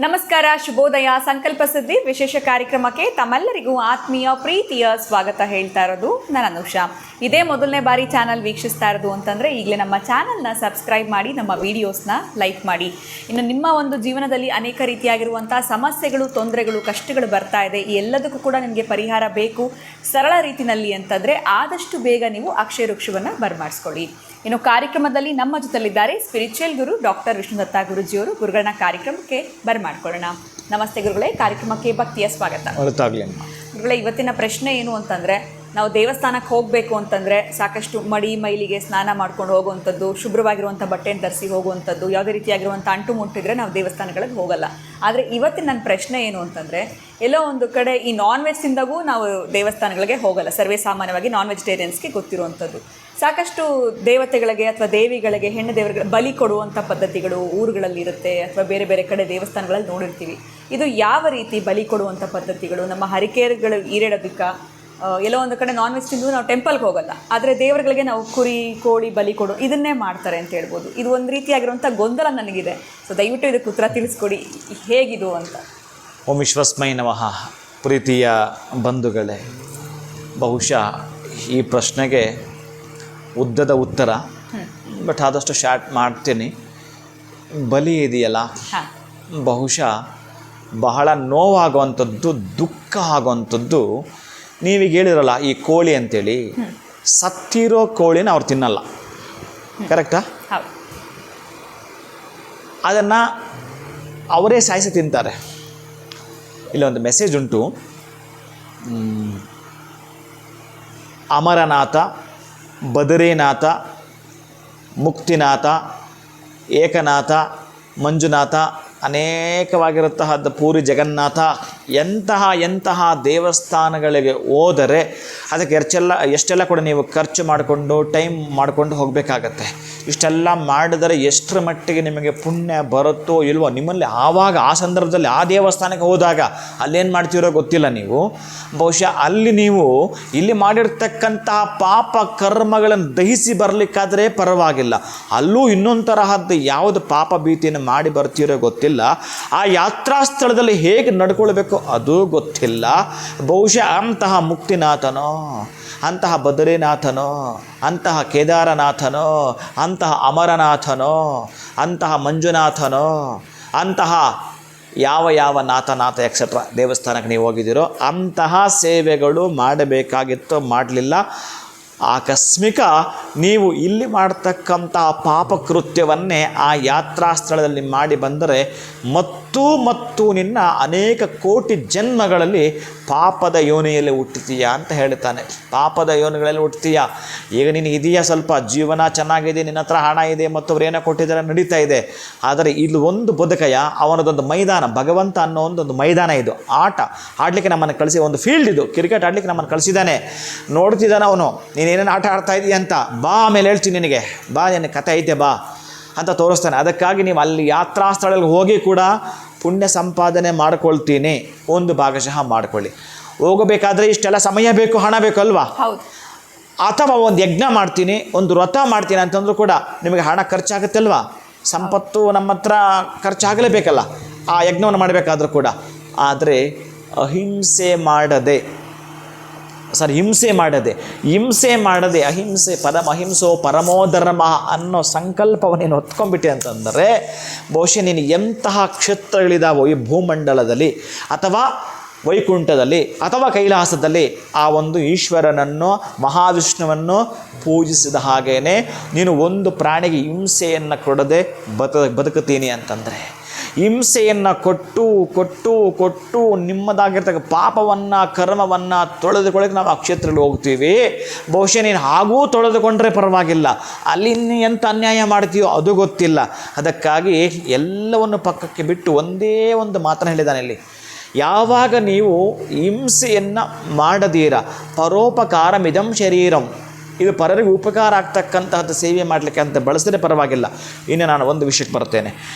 ನಮಸ್ಕಾರ, ಶುಭೋದಯ. ಸಂಕಲ್ಪ ಸಿದ್ಧಿ ವಿಶೇಷ ಕಾರ್ಯಕ್ರಮಕ್ಕೆ ತಮ್ಮೆಲ್ಲರಿಗೂ ಆತ್ಮೀಯ ಪ್ರೀತಿಯ ಸ್ವಾಗತ ಹೇಳ್ತಾ ಇರೋದು ನಾನು ಅನುಷಾ. ಇದೇ ಮೊದಲನೇ ಬಾರಿ ಚಾನಲ್ ವೀಕ್ಷಿಸ್ತಾ ಇರೋದು ಅಂತಂದರೆ ಈಗಲೇ ನಮ್ಮ ಚಾನಲ್ನ ಸಬ್ಸ್ಕ್ರೈಬ್ ಮಾಡಿ, ನಮ್ಮ ವೀಡಿಯೋಸ್ನ ಲೈಕ್ ಮಾಡಿ. ಇನ್ನು ನಿಮ್ಮ ಒಂದು ಜೀವನದಲ್ಲಿ ಅನೇಕ ರೀತಿಯಾಗಿರುವಂಥ ಸಮಸ್ಯೆಗಳು, ತೊಂದರೆಗಳು, ಕಷ್ಟಗಳು ಬರ್ತಾ ಇದೆ. ಈ ಎಲ್ಲದಕ್ಕೂ ಕೂಡ ನಿಮಗೆ ಪರಿಹಾರ ಬೇಕು ಸರಳ ರೀತಿಯಲ್ಲಿ ಅಂತಂದರೆ ಆದಷ್ಟು ಬೇಗ ನೀವು ಅಕ್ಷಯ ವೃಕ್ಷವನ್ನು ಬರಮಾಡಿಸ್ಕೊಳ್ಳಿ. ಇನ್ನು ಕಾರ್ಯಕ್ರಮದಲ್ಲಿ ನಮ್ಮ ಜೊತೆಲಿದ್ದಾರೆ ಸ್ಪಿರಿಚುವಲ್ ಗುರು ಡಾಕ್ಟರ್ ವಿಷ್ಣುದತ್ತ ಗುರುಜಿಯವರು. ಗುರುಗಳನ್ನ ಕಾರ್ಯಕ್ರಮಕ್ಕೆ ಬರಮಾಡ್ಕೊಳ್ಳೋಣ. ನಮಸ್ತೆ ಗುರುಗಳೇ, ಕಾರ್ಯಕ್ರಮಕ್ಕೆ ಭಕ್ತಿಯ ಸ್ವಾಗತ. ಗುರುಗಳೇ, ಇವತ್ತಿನ ಪ್ರಶ್ನೆ ಏನು ಅಂತಂದರೆ, ನಾವು ದೇವಸ್ಥಾನಕ್ಕೆ ಹೋಗಬೇಕು ಅಂತಂದರೆ ಸಾಕಷ್ಟು ಮೈಲಿಗೆ ಸ್ನಾನ ಮಾಡ್ಕೊಂಡು ಹೋಗುವಂಥದ್ದು, ಶುಭ್ರವಾಗಿರುವಂಥ ಬಟ್ಟೆಯನ್ನು ಧರಿಸಿ ಹೋಗುವಂಥದ್ದು, ಯಾವುದೇ ರೀತಿಯಾಗಿರುವಂಥ ಅಂಟು ಮುಟ್ಟಿದ್ರೆ ನಾವು ದೇವಸ್ಥಾನಗಳಿಗೆ ಹೋಗಲ್ಲ. ಆದರೆ ಇವತ್ತಿನ ನನ್ನ ಪ್ರಶ್ನೆ ಏನು ಅಂತಂದರೆ, ಎಲ್ಲೋ ಒಂದು ಕಡೆ ಈ ನಾನ್ ವೆಜ್ ತಿಂದಾಗೂ ನಾವು ದೇವಸ್ಥಾನಗಳಿಗೆ ಹೋಗಲ್ಲ. ಸರ್ವೇ ಸಾಮಾನ್ಯವಾಗಿ ನಾನ್ ವೆಜಿಟೇರಿಯನ್ಸ್ಗೆ ಗೊತ್ತಿರುವಂಥದ್ದು. ಸಾಕಷ್ಟು ದೇವತೆಗಳಿಗೆ ಅಥವಾ ದೇವಿಗಳಿಗೆ, ಹೆಣ್ಣು ದೇವರುಗಳ ಬಲಿ ಕೊಡುವಂಥ ಪದ್ಧತಿಗಳು ಊರುಗಳಲ್ಲಿ ಇರುತ್ತೆ, ಅಥವಾ ಬೇರೆ ಬೇರೆ ಕಡೆ ದೇವಸ್ಥಾನಗಳಲ್ಲಿ ನೋಡಿರ್ತೀವಿ. ಇದು ಯಾವ ರೀತಿ ಬಲಿ ಕೊಡುವಂಥ ಪದ್ಧತಿಗಳು? ನಮ್ಮ ಹರಿಕೇರುಗಳು ಈಡೇಳೋದಕ್ಕೆ ಎಲ್ಲೋ ಒಂದು ಕಡೆ ನಾನ್ ವೆಜ್ ತಿಂದು ನಾವು ಟೆಂಪಲ್ಗೆ ಹೋಗಲ್ಲ, ಆದರೆ ದೇವರುಗಳಿಗೆ ನಾವು ಕುರಿ ಕೋಳಿ ಬಲಿ ಕೊಡು ಇದನ್ನೇ ಮಾಡ್ತಾರೆ ಅಂತ ಹೇಳ್ಬೋದು. ಇದು ಒಂದು ರೀತಿಯಾಗಿರುವಂಥ ಗೊಂದಲ ನನಗಿದೆ. ಸೊ ದಯವಿಟ್ಟು ಇದಕ್ಕೆ ಉತ್ತರ ತಿಳಿಸ್ಕೊಡಿ, ಹೇಗಿದು ಅಂತ. ಓಂ ವಿಶ್ವಸ್ಮೈ ನಮಃ. ಪ್ರೀತಿಯ ಬಂಧುಗಳೇ, ಬಹುಶಃ ಈ ಪ್ರಶ್ನೆಗೆ ಉದ್ದದ ಉತ್ತರ, ಬಟ್ ಆದಷ್ಟು ಶಾರ್ಟ್ ಮಾಡ್ತೀನಿ. ಬಲಿ ಇದೆಯಲ್ಲ, ಬಹುಶಃ ಬಹಳ ನೋವಾಗುವಂಥದ್ದು, ದುಃಖ ಆಗುವಂಥದ್ದು. ನೀವೀಗ ಹೇಳಿರಲ್ಲ ಈ ಕೋಳಿ ಅಂತೇಳಿ, ಸತ್ತಿರೋ ಕೋಳಿನ ಅವ್ರು ತಿನ್ನಲ್ಲ, ಕರೆಕ್ಟಾ? ಅದನ್ನು ಅವರೇ ಸಾಯಿಸಿ ತಿಂತಾರೆ. ಇಲ್ಲೊಂದು ಮೆಸೇಜ್ ಉಂಟು, ಅಮರನಾಥ, ಬದರಿನಾಥ, ಮುಕ್ತಿನಾಥ, ಏಕನಾಥ, ಮಂಜುನಾಥ, ಅನೇಕವಾಗಿರುತ್ತಹದ್ದು ಪೂರಿ ಜಗನ್ನಾಥ, ಎಂತಹ ದೇವಸ್ಥಾನಗಳಿಗೆ ಹೋದರೆ ಅದಕ್ಕೆ ಎಷ್ಟೆಲ್ಲ ಕೂಡ ನೀವು ಖರ್ಚು ಮಾಡಿಕೊಂಡು ಟೈಮ್ ಮಾಡಿಕೊಂಡು ಹೋಗಬೇಕಾಗತ್ತೆ. ಇಷ್ಟೆಲ್ಲ ಮಾಡಿದರೆ ಎಷ್ಟರ ಮಟ್ಟಿಗೆ ನಿಮಗೆ ಪುಣ್ಯ ಬರುತ್ತೋ ಇಲ್ವೋ, ನಿಮ್ಮಲ್ಲಿ ಆವಾಗ ಆ ಸಂದರ್ಭದಲ್ಲಿ ಆ ದೇವಸ್ಥಾನಕ್ಕೆ ಹೋದಾಗ ಅಲ್ಲೇನು ಮಾಡ್ತೀರೋ ಗೊತ್ತಿಲ್ಲ ನೀವು. ಬಹುಶಃ ಅಲ್ಲಿ ನೀವು ಇಲ್ಲಿ ಮಾಡಿರ್ತಕ್ಕಂತಹ ಪಾಪ ಕರ್ಮಗಳನ್ನು ದಹಿಸಿ ಬರಲಿಕ್ಕಾದರೆ ಪರವಾಗಿಲ್ಲ, ಅಲ್ಲೂ ಇನ್ನೊಂದು ತರಹದ್ದು ಯಾವುದು ಪಾಪ ಭೀತಿಯನ್ನು ಮಾಡಿ ಬರ್ತೀರೋ ಗೊತ್ತಿಲ್ಲ. ಆ ಯಾತ್ರಾ ಸ್ಥಳದಲ್ಲಿ ಹೇಗೆ ನಡ್ಕೊಳ್ಬೇಕು ಅದು ಗೊತ್ತಿಲ್ಲ. ಬಹುಶಃ ಅಂತಹ ಮುಕ್ತಿನಾಥನೋ, ಅಂತಹ ಬದರಿನಾಥನೋ, ಅಂತಹ ಕೇದಾರನಾಥನೋ, ಅಂತಹ ಅಮರನಾಥನೋ, ಅಂತಹ ಮಂಜುನಾಥನೋ, ಅಂತಹ ಯಾವ ನಾಥ ಎಕ್ಸೆಟ್ರಾ ದೇವಸ್ಥಾನಕ್ಕೆ ನೀವು ಹೋಗಿದ್ದೀರೋ ಅಂತಹ ಸೇವೆಗಳು ಮಾಡಬೇಕಾಗಿತ್ತು, ಮಾಡಲಿಲ್ಲ. ಆಕಸ್ಮಿಕ ನೀವು ಇಲ್ಲಿ ಮಾಡ್ತಕ್ಕಂತಹ ಪಾಪಕೃತ್ಯವನ್ನೇ ಆ ಯಾತ್ರಾ ಸ್ಥಳದಲ್ಲಿ ಮಾಡಿ ಬಂದರೆ ಮತ್ತು ನಿನ್ನ ಅನೇಕ ಕೋಟಿ ಜನ್ಮಗಳಲ್ಲಿ ಪಾಪದ ಯೋನಿಯಲ್ಲಿ ಹುಟ್ಟುತ್ತೀಯಾ ಅಂತ ಹೇಳ್ತಾನೆ. ಪಾಪದ ಯೋನಿಗಳಲ್ಲಿ ಹುಟ್ಟುತ್ತೀಯಾ. ಈಗ ನೀನು ಇದೆಯಾ, ಸ್ವಲ್ಪ ಜೀವನ ಚೆನ್ನಾಗಿದೆ, ನಿನ್ನ ಹತ್ರ ಹಣ ಇದೆ, ಮತ್ತೊಬ್ರು ಏನೋ ಕೊಟ್ಟಿದ್ದಾರೆ, ನಡೀತಾ ಇದೆ. ಆದರೆ ಇದು ಒಂದು ಬದುಕಯ್ಯ, ಅವನದೊಂದು ಮೈದಾನ, ಭಗವಂತ ಅನ್ನೋ ಒಂದು ಮೈದಾನ. ಇದು ಆಟ ಆಡಲಿಕ್ಕೆ ನಮ್ಮನ್ನು ಕಳಿಸಿ, ಒಂದು ಫೀಲ್ಡ್ ಇದು, ಕ್ರಿಕೆಟ್ ಆಡಲಿಕ್ಕೆ ನಮ್ಮನ್ನು ಕಳಿಸಿದ್ದಾನೆ. ನೋಡ್ತಿದ್ದಾನೆ ಅವನು, ನೀನೇನೇನು ಆಟ ಆಡ್ತಾ ಇದೀಯ ಅಂತ. ಬಾ, ಆಮೇಲೆ ಹೇಳ್ತೀನಿ ನಿನಗೆ, ಬಾ, ನಿನ್ನ ಕಥೆ ಐತೆ ಬಾ ಅಂತ ತೋರಿಸ್ತಾನೆ. ಅದಕ್ಕಾಗಿ ನೀವು ಅಲ್ಲಿ ಯಾತ್ರಾ ಸ್ಥಳದಲ್ಲಿ ಹೋಗಿ ಕೂಡ ಪುಣ್ಯ ಸಂಪಾದನೆ ಮಾಡ್ಕೊಳ್ತೀನಿ, ಒಂದು ಭಾಗಶಃ ಮಾಡ್ಕೊಳ್ಳಿ. ಹೋಗಬೇಕಾದ್ರೆ ಇಷ್ಟೆಲ್ಲ ಸಮಯ ಬೇಕು, ಹಣ ಬೇಕು ಅಲ್ವಾ? ಅಥವಾ ಒಂದು ಯಜ್ಞ ಮಾಡ್ತೀನಿ, ಒಂದು ವ್ರತ ಮಾಡ್ತೀನಿ ಅಂತಂದ್ರೂ ಕೂಡ ನಿಮಗೆ ಹಣ ಖರ್ಚಾಗುತ್ತಲ್ವಾ? ಸಂಪತ್ತು ನಮ್ಮ ಹತ್ರ ಖರ್ಚಾಗಲೇಬೇಕಲ್ಲ ಆ ಯಜ್ಞವನ್ನು ಮಾಡಬೇಕಾದ್ರೂ ಕೂಡ. ಆದರೆ ಹಿಂಸೆ ಮಾಡದೆ ಅಹಿಂಸೆ ಅಹಿಂಸೋ ಪರಮೋ ಧರ್ಮ ಅನ್ನೋ ಸಂಕಲ್ಪವನ್ನು ಹೊತ್ಕೊಂಡ್ಬಿಟ್ಟೆ ಅಂತಂದರೆ ಬಹುಶಃ ನೀನು ಎಂತಹ ಕ್ಷೇತ್ರಗಳಿದಾವೋ ಈ ಭೂಮಂಡಲದಲ್ಲಿ, ಅಥವಾ ವೈಕುಂಠದಲ್ಲಿ, ಅಥವಾ ಕೈಲಾಸದಲ್ಲಿ ಆ ಒಂದು ಈಶ್ವರನನ್ನು, ಮಹಾವಿಷ್ಣುವನ್ನು ಪೂಜಿಸಿದ ಹಾಗೇ ನೀನು ಒಂದು ಪ್ರಾಣಿಗೆ ಹಿಂಸೆಯನ್ನು ಕೊಡದೆ ಬದುಕುತ್ತೀನಿ ಅಂತಂದರೆ, ಹಿಂಸೆಯನ್ನು ಕೊಟ್ಟು ನಿಮ್ಮದಾಗಿರ್ತಕ್ಕ ಪಾಪವನ್ನು, ಕರ್ಮವನ್ನು ತೊಳೆದುಕೊಳ್ಳೋಕೆ ನಾವು ಆ ಕ್ಷೇತ್ರದಲ್ಲಿ ಹೋಗ್ತೀವಿ. ಬಹುಶಃ ನೀನು ಹಾಗೂ ತೊಳೆದುಕೊಂಡ್ರೆ ಪರವಾಗಿಲ್ಲ, ಅಲ್ಲಿ ಎಂಥ ಅನ್ಯಾಯ ಮಾಡ್ತೀಯೋ ಅದು ಗೊತ್ತಿಲ್ಲ. ಅದಕ್ಕಾಗಿ ಎಲ್ಲವನ್ನು ಪಕ್ಕಕ್ಕೆ ಬಿಟ್ಟು ಒಂದೇ ಒಂದು ಮಾತನ್ನು ಹೇಳಿದ್ದಾನೆ ಇಲ್ಲಿ. ಯಾವಾಗ ನೀವು ಹಿಂಸೆಯನ್ನು ಮಾಡದೀರ, ಪರೋಪಕಾರಮಿದಂ ಶರೀರಂ, ಇದು ಪರರಿಗೆ ಉಪಕಾರ ಆಗ್ತಕ್ಕಂತಹದ್ದು ಸೇವೆ ಮಾಡಲಿಕ್ಕೆ ಅಂತ ಬಳಸಿದ್ರೆ ಪರವಾಗಿಲ್ಲ. ಇನ್ನು ನಾನು ಒಂದು ವಿಷಯಕ್ಕೆ ಬರ್ತೇನೆ.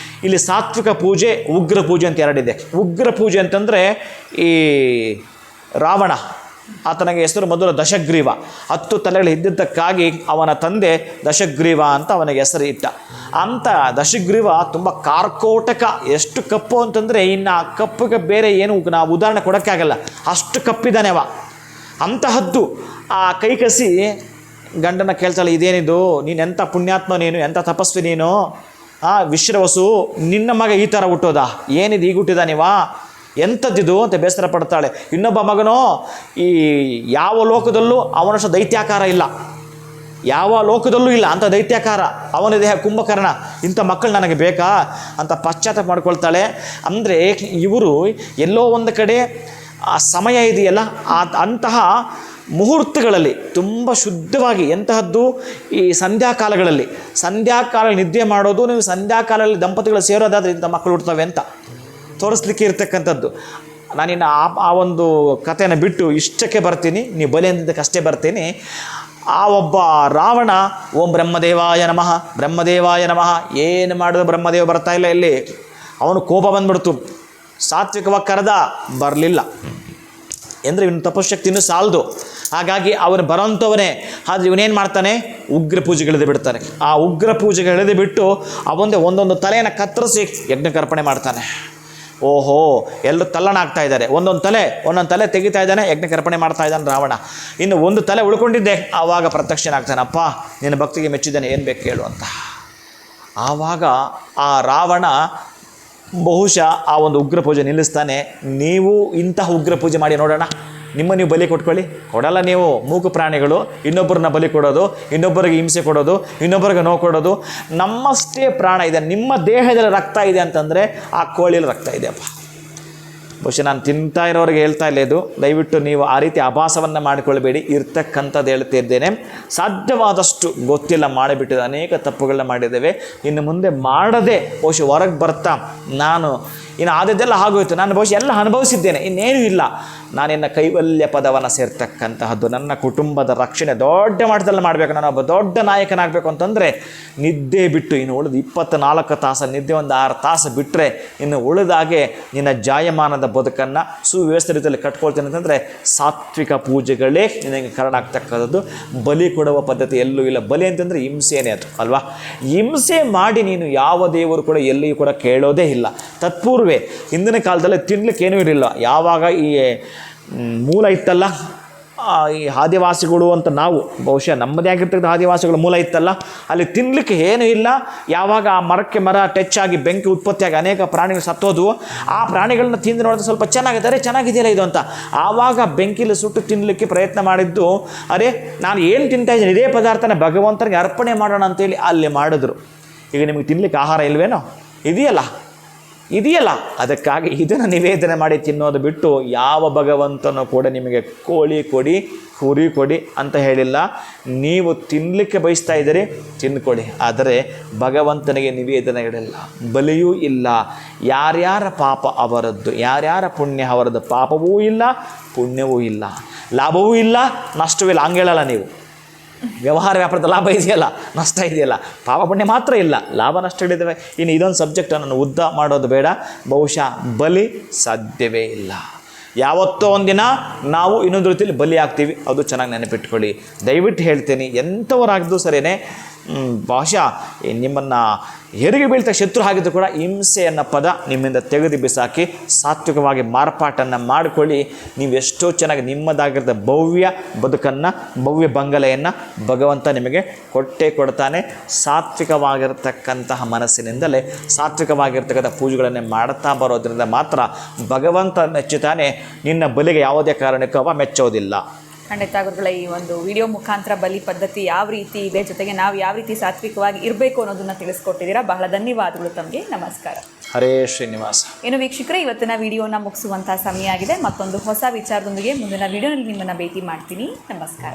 ಇಲ್ಲಿ ಸಾತ್ವಿಕ ಪೂಜೆ, ಉಗ್ರ ಪೂಜೆ ಅಂತ ಎರಡಿದೆ. ಉಗ್ರ ಪೂಜೆ ಅಂತಂದರೆ ಈ ರಾವಣ ಆತನಿಗೆ ಹೆಸರು ಮೊದಲು ದಶಗ್ರೀವ. 10 ತಲೆಗಳು ಇದ್ದಿದ್ದಕ್ಕಾಗಿ ಅವನ ತಂದೆ ದಶಗ್ರೀವ ಅಂತ ಅವನಿಗೆ ಹೆಸರು ಇಟ್ಟ. ಅಂಥ ದಶಗ್ರೀವ ತುಂಬ ಕಾರ್ಕೋಟಕ, ಎಷ್ಟು ಕಪ್ಪು ಅಂತಂದರೆ ಇನ್ನು ಆ ಕಪ್ಪಿಗೆ ಬೇರೆ ಏನು ನಾವು ಉದಾಹರಣೆ ಕೊಡೋಕ್ಕಾಗಲ್ಲ, ಅಷ್ಟು ಕಪ್ಪಿದ್ದಾನೆ ಅವ. ಅಂತಹದ್ದು ಆ ಕೈಕಸಿ ಗಂಡನ ಕೇಳ್ತಾಳೆ, ಇದೇನಿದು, ನೀನು ಎಂಥ ಪುಣ್ಯಾತ್ಮ, ನೀನು ಎಂಥ ತಪಸ್ವಿ, ನೀನು ವಿಶ್ರವಸು, ನಿನ್ನ ಮಗ ಈ ಥರ ಹುಟ್ಟೋದಾ, ಏನಿದು ಈಗ ಹುಟ್ಟಿದಾನಿವ, ಎಂಥದ್ದಿದು ಅಂತ ಬೇಸರ ಪಡ್ತಾಳೆ. ಇನ್ನೊಬ್ಬ ಮಗನೋ ಈ ಯಾವ ಲೋಕದಲ್ಲೂ ಅವನಷ್ಟು ದೈತ್ಯಾಕಾರ ಇಲ್ಲ, ಯಾವ ಲೋಕದಲ್ಲೂ ಇಲ್ಲ ಅಂಥ ದೈತ್ಯಾಕಾರ, ಅವನ ದೇಹ ಕುಂಭಕರ್ಣ, ಇಂಥ ಮಕ್ಕಳು ನನಗೆ ಬೇಕಾ ಅಂತ ಪಶ್ಚಾತ್ತಾಪ ಮಾಡ್ಕೊಳ್ತಾಳೆ. ಅಂದರೆ ಇವರು ಎಲ್ಲೋ ಒಂದು ಕಡೆ ಆ ಸಮಯ ಇದೆಯಲ್ಲ, ಅಂತಹ ಮುಹೂರ್ತಗಳಲ್ಲಿ ತುಂಬ ಶುದ್ಧವಾಗಿ, ಎಂತಹದ್ದು ಈ ಸಂಧ್ಯಾಕಾಲ ನಿದ್ದೆ ಮಾಡೋದು, ನೀವು ಸಂಧ್ಯಾಕಾಲದಲ್ಲಿ ದಂಪತಿಗಳು ಸೇರೋದಾದರೆ ಇಂಥ ಮಕ್ಕಳು ಹುಡ್ತವೆ ಅಂತ ತೋರಿಸ್ಲಿಕ್ಕೆ ಇರ್ತಕ್ಕಂಥದ್ದು. ನಾನಿನ್ನು ಆ ಒಂದು ಕಥೆನ ಬಿಟ್ಟು ಇಷ್ಟಕ್ಕೆ ಬರ್ತೀನಿ, ನೀವು ಬಲಿ ಅಂದಿದ್ದಕ್ಕಷ್ಟೇ ಬರ್ತೀನಿ. ಆ ಒಬ್ಬ ರಾವಣ ಓಂ ಬ್ರಹ್ಮದೇವಾಯ ನಮಃ ಬ್ರಹ್ಮದೇವಾಯ ನಮಃ ಏನು ಮಾಡಿದ್ರು ಬ್ರಹ್ಮದೇವ ಬರ್ತಾ ಇಲ್ಲ, ಇಲ್ಲಿ ಅವನು ಕೋಪ ಬಂದ್ಬಿಡ್ತು. ಸಾತ್ವಿಕವಾಗಿ ಕರೆದ, ಬರಲಿಲ್ಲ ಅಂದರೆ ಇವನು ತಪಶಕ್ತಿ ಇನ್ನೂ ಸಾಲದು. ಹಾಗಾಗಿ ಅವನು ಬರೋಂಥವನೇ, ಆದರೆ ಇವನೇನು ಮಾಡ್ತಾನೆ, ಉಗ್ರ ಪೂಜೆಗಳಿದು ಬಿಡ್ತಾನೆ. ಆ ಉಗ್ರ ಪೂಜೆಗಳಿದು ಬಿಟ್ಟು ಅವೊಂದೇ ಒಂದೊಂದು ತಲೆಯನ್ನು ಕತ್ತರಿಸಿ ಯಜ್ಞಕ್ಕೆ ಅರ್ಪಣೆ ಮಾಡ್ತಾನೆ. ಓಹೋ, ಎಲ್ಲರೂ ತಲ್ಲಣ ಆಗ್ತಾ ಇದ್ದಾರೆ, ಒಂದೊಂದು ತಲೆ ತೆಗಿತಾ ಇದ್ದಾನೆ, ಯಜ್ಞಕ್ಕೆ ಅರ್ಪಣೆ ಮಾಡ್ತಾ ಇದ್ದಾನೆ ರಾವಣ. ಇನ್ನು ಒಂದು ತಲೆ ಉಳ್ಕೊಂಡಿದ್ದೆ, ಆವಾಗ ಪ್ರತ್ಯಕ್ಷನಾಗ್ತಾನೆ, ಅಪ್ಪ ನಿನ್ನ ಭಕ್ತಿಗೆ ಮೆಚ್ಚಿದ್ದಾನೆ, ಏನು ಬೇಕು ಕೇಳು ಅಂತ. ಆವಾಗ ಆ ರಾವಣ ಬಹುಶಃ ಆ ಒಂದು ಉಗ್ರ ಪೂಜೆ ನಿಲ್ಲಿಸ್ತಾನೆ. ನೀವು ಇಂತಹ ಉಗ್ರ ಪೂಜೆ ಮಾಡಿ ನೋಡೋಣ, ನೀವು ಬಲಿ ಕೊಟ್ಕೊಳ್ಳಿ. ಕೊಡಲ್ಲ, ನೀವು ಮೂಕು ಪ್ರಾಣಿಗಳು, ಇನ್ನೊಬ್ಬರನ್ನ ಬಲಿ ಕೊಡೋದು, ಇನ್ನೊಬ್ಬರಿಗೆ ಹಿಂಸೆ ಕೊಡೋದು, ಇನ್ನೊಬ್ಬರಿಗೆ ನೋವು ಕೊಡೋದು. ನಮ್ಮಷ್ಟೇ ಪ್ರಾಣ ಇದೆ, ನಿಮ್ಮ ದೇಹದಲ್ಲಿ ರಕ್ತ ಇದೆ ಅಂತಂದರೆ ಆ ಕೋಳಿಯಲ್ಲಿ ರಕ್ತ ಇದೆ ಅಪ್ಪ. ಬಹುಶಃ ನಾನು ತಿಂತಾ ಇರೋರಿಗೆ ಹೇಳ್ತಾ ಇಲ್ಲ ಇದು, ದಯವಿಟ್ಟು ನೀವು ಆ ರೀತಿ ಆಭಾಸವನ್ನು ಮಾಡಿಕೊಳ್ಬೇಡಿ, ಇರ್ತಕ್ಕಂಥದ್ದು ಹೇಳ್ತಿದ್ದೇನೆ. ಸಾಧ್ಯವಾದಷ್ಟು ಗೊತ್ತಿಲ್ಲ ಮಾಡಿಬಿಟ್ಟಿದೆ, ಅನೇಕ ತಪ್ಪುಗಳನ್ನ ಮಾಡಿದ್ದೇವೆ, ಇನ್ನು ಮುಂದೆ ಮಾಡದೆ ಬಹುಶಃ ಹೊರಗೆ ಬರ್ತಾ ನಾನು ಇನ್ನು ಆದದ್ದೆಲ್ಲ ಆಗೋಯ್ತು, ನಾನು ಬಹುಶಃ ಎಲ್ಲ ಅನುಭವಿಸಿದ್ದೇನೆ, ಇನ್ನೇನೂ ಇಲ್ಲ, ನಾನಿನ್ನು ಕೈವಲ್ಯ ಪದವನ್ನು ಸೇರ್ತಕ್ಕಂತಹದ್ದು, ನನ್ನ ಕುಟುಂಬದ ರಕ್ಷಣೆ ದೊಡ್ಡ ಮಟ್ಟದಲ್ಲಿ ಮಾಡಬೇಕು, ನಾನು ಒಬ್ಬ ದೊಡ್ಡ ನಾಯಕನಾಗಬೇಕು ಅಂತಂದರೆ ನಿದ್ದೆ ಬಿಟ್ಟು ಇನ್ನು ಉಳಿದು 24 ತಾಸು ನಿದ್ದೆ, ಒಂದು 6 ತಾಸು ಬಿಟ್ಟರೆ ಇನ್ನು ಉಳಿದಾಗೆ ನಿನ್ನ ಜಾಯಮಾನದ ಬದುಕನ್ನು ಸುವ್ಯವಸ್ಥೆ ರೀತಿಯಲ್ಲಿ ಕಟ್ಕೊಳ್ತೇನೆ ಅಂತಂದರೆ ಸಾತ್ವಿಕ ಪೂಜೆಗಳೇ ನಿನಗೆ ಕಾರಣ ಆಗ್ತಕ್ಕಂಥದ್ದು. ಬಲಿ ಕೊಡುವ ಪದ್ಧತಿ ಎಲ್ಲೂ ಇಲ್ಲ. ಬಲಿ ಅಂತಂದರೆ ಹಿಂಸೆನೇ ಅದು ಅಲ್ವಾ. ಹಿಂಸೆ ಮಾಡಿ ನೀನು ಯಾವ ದೇವರು ಕೂಡ ಎಲ್ಲಿಯೂ ಕೂಡ ಕೇಳೋದೇ ಇಲ್ಲ. ತತ್ಪೂರ್ವೇ ಹಿಂದಿನ ಕಾಲದಲ್ಲಿ ತಿನ್ಲಿಕ್ಕೆ ಏನೂ ಇರಲಿಲ್ಲ. ಯಾವಾಗ ಈ ಮೂಲ ಇತ್ತಲ್ಲ, ಈ ಆದಿವಾಸಿಗಳು ಅಂತ ನಾವು ಬಹುಶಃ ನಮ್ಮದೇ ಆಗಿರ್ತಕ್ಕಂಥ ಆದಿವಾಸಿಗಳ ಮೂಲ ಇತ್ತಲ್ಲ, ಅಲ್ಲಿ ತಿನ್ನಲಿಕ್ಕೆ ಏನೂ ಇಲ್ಲ. ಯಾವಾಗ ಆ ಮರಕ್ಕೆ ಮರ ಟಚ್ ಆಗಿ ಬೆಂಕಿ ಉತ್ಪತ್ತಿಯಾಗಿ ಅನೇಕ ಪ್ರಾಣಿಗಳು ಸತ್ತೋದ್ವು, ಆ ಪ್ರಾಣಿಗಳನ್ನ ತಿಂದು ನೋಡಿದ್ರೆ ಸ್ವಲ್ಪ ಚೆನ್ನಾಗಿದ್ದಾರೆ, ಚೆನ್ನಾಗಿದೆಯಲ್ಲ ಇದು ಅಂತ ಆವಾಗ ಬೆಂಕಿಲಿ ಸುಟ್ಟು ತಿನ್ನಲಿಕ್ಕೆ ಪ್ರಯತ್ನ ಮಾಡಿದ್ದು. ಅರೆ ನಾನು ಏನು ತಿಂತಾಯಿದ್ದೀನಿ, ಇದೇ ಪದಾರ್ಥನ ಭಗವಂತನಿಗೆ ಅರ್ಪಣೆ ಮಾಡೋಣ ಅಂತೇಳಿ ಅಲ್ಲಿ ಮಾಡಿದ್ರು. ಈಗ ನಿಮಗೆ ತಿನ್ನಲಿಕ್ಕೆ ಆಹಾರ ಇಲ್ವೇನೋ, ಇದೆಯಲ್ಲ, ಅದಕ್ಕಾಗಿ ಇದನ್ನು ನಿವೇದನೆ ಮಾಡಿ ತಿನ್ನೋದು ಬಿಟ್ಟು ಯಾವ ಭಗವಂತನೂ ಕೂಡ ನಿಮಗೆ ಕೋಳಿ ಕೊಡಿ, ಕುರಿ ಕೊಡಿ ಅಂತ ಹೇಳಿಲ್ಲ. ನೀವು ತಿನ್ನಲಿಕ್ಕೆ ಬಯಸ್ತಾ ಇದ್ದೀರಿ, ತಿನ್ಕೊಳ್ಳಿ, ಆದರೆ ಭಗವಂತನಿಗೆ ನಿವೇದನೆಗಳಿಲ್ಲ, ಬಲಿಯೂ ಇಲ್ಲ. ಯಾರ್ಯಾರ ಪಾಪ ಅವರದ್ದು, ಯಾರ್ಯಾರ ಪುಣ್ಯ ಅವರದ್ದು. ಪಾಪವೂ ಇಲ್ಲ, ಪುಣ್ಯವೂ ಇಲ್ಲ, ಲಾಭವೂ ಇಲ್ಲ, ನಷ್ಟವೂ ಇಲ್ಲ. ಹಂಗೇಳಲ್ಲ ನೀವು. ವ್ಯಾಪಾರದ ಲಾಭ ಇದೆಯಲ್ಲ, ನಷ್ಟ ಇದೆಯಲ್ಲ, ಪಾಪ ಪುಣ್ಯ ಮಾತ್ರ ಇಲ್ಲ, ಲಾಭ ನಷ್ಟಗಳಿದ್ದಾವೆ. ಇನ್ನು ಇದೊಂದು ಸಬ್ಜೆಕ್ಟನ್ನು ಉದ್ದ ಮಾಡೋದು ಬೇಡ. ಬಹುಶಃ ಬಲಿ ಸಾಧ್ಯವೇ ಇಲ್ಲ. ಯಾವತ್ತೋ ಒಂದಿನ ನಾವು ಇನ್ನೊಂದು ರೀತಿಯಲ್ಲಿ ಬಲಿ ಆಗ್ತೀವಿ, ಅದು ಚೆನ್ನಾಗಿ ನೆನಪಿಟ್ಕೊಳ್ಳಿ. ದಯವಿಟ್ಟು ಹೇಳ್ತೀನಿ, ಎಂಥವರಾಗಿದ್ದು ಸರಿಯೇ, ಬಹುಶಃ ನಿಮ್ಮನ್ನು ಹೆರಿಗೆ ಬೀಳ್ತಾ ಶತ್ರು ಆಗಿದ್ದು ಕೂಡ ಹಿಂಸೆ ಅನ್ನೋ ಪದ ನಿಮ್ಮಿಂದ ತೆಗೆದು ಬಿಸಾಕಿ ಸಾತ್ವಿಕವಾಗಿ ಮಾರ್ಪಾಟನ್ನು ಮಾಡಿಕೊಳ್ಳಿ. ನೀವು ಎಷ್ಟೋ ಚೆನ್ನಾಗಿ ನಿಮ್ಮದಾಗಿದ್ದ ಭವ್ಯ ಬದುಕನ್ನು, ಭವ್ಯ ಬಂಗಲೆಯನ್ನು ಭಗವಂತ ನಿಮಗೆ ಕೊಟ್ಟೇ ಕೊಡ್ತಾನೆ. ಸಾತ್ವಿಕವಾಗಿರ್ತಕ್ಕಂತಹ ಮನಸ್ಸಿನಿಂದಲೇ ಸಾತ್ವಿಕವಾಗಿರ್ತಕ್ಕಂಥ ಪೂಜೆಗಳನ್ನೇ ಮಾಡ್ತಾ ಬರೋದ್ರಿಂದ ಮಾತ್ರ ಭಗವಂತ ಮೆಚ್ಚುತ್ತಾನೆ. ನಿನ್ನ ಬಲಿಗೆ ಯಾವುದೇ ಕಾರಣಕ್ಕೂ ಅವ ಮೆಚ್ಚೋದಿಲ್ಲ. ಖಂಡಿತ ಗುರುಗಳ, ಈ ಒಂದು ವಿಡಿಯೋ ಮುಖಾಂತರ ಬಲಿ ಪದ್ಧತಿ ಯಾವ ರೀತಿ ಇದೆ, ಜೊತೆಗೆ ನಾವು ಯಾವ ರೀತಿ ಸಾತ್ವಿಕವಾಗಿ ಇರಬೇಕು ಅನ್ನೋದನ್ನು ತಿಳಿಸ್ಕೊಟ್ಟಿದ್ದೀರಾ. ಬಹಳ ಧನ್ಯವಾದಗಳು ತಮಗೆ. ನಮಸ್ಕಾರ. ಹರೇ ಶ್ರೀನಿವಾಸ. ಇನ್ನು ವೀಕ್ಷಕರೇ, ಇವತ್ತಿನ ವಿಡಿಯೋನ ಮುಗಿಸುವಂಥ ಸಮಯ ಆಗಿದೆ. ಮತ್ತೊಂದು ಹೊಸ ವಿಚಾರದೊಂದಿಗೆ ಮುಂದಿನ ವಿಡಿಯೋನಲ್ಲಿ ನಿಮ್ಮನ್ನು ಭೇಟಿ ಮಾಡ್ತೀನಿ. ನಮಸ್ಕಾರ.